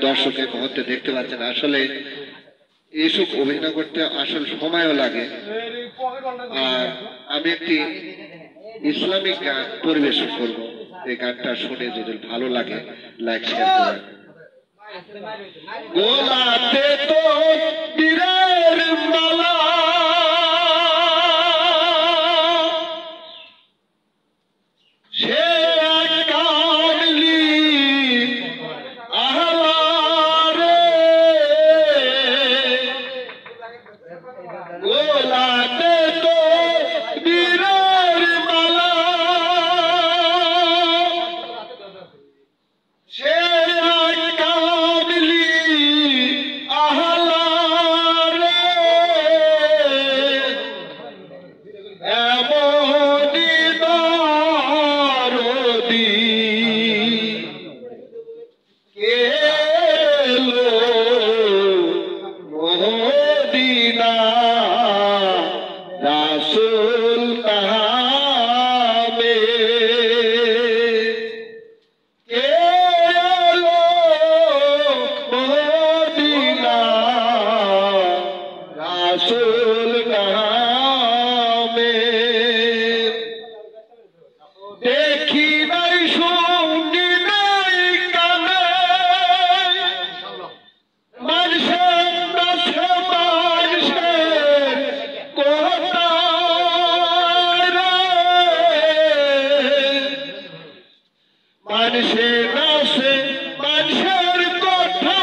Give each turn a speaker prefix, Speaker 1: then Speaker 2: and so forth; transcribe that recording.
Speaker 1: দর্শকের মুহূর্তে দেখতে পাচ্ছেন আসলে এইসব অভিনয় করতে আসল সময়ও লাগে। আর আমি একটি ইসলামিক গান পরিবেশন করব, এই গানটা শুনে যদি ভালো লাগে লাইক শেয়ার করবেন। গোলাতে তো বীরের মালা সে গোলাতে তো বীরের মালা সে কামলি আহলা রে এমনি দরদি এলো মদিনা রাসূল নামে এলো মদিনা রাসূল নামে দেখি নাই শুনি নাই কানে মানুষের নাচে মানুষের কথা মানুষের নাচে মানুষের কথা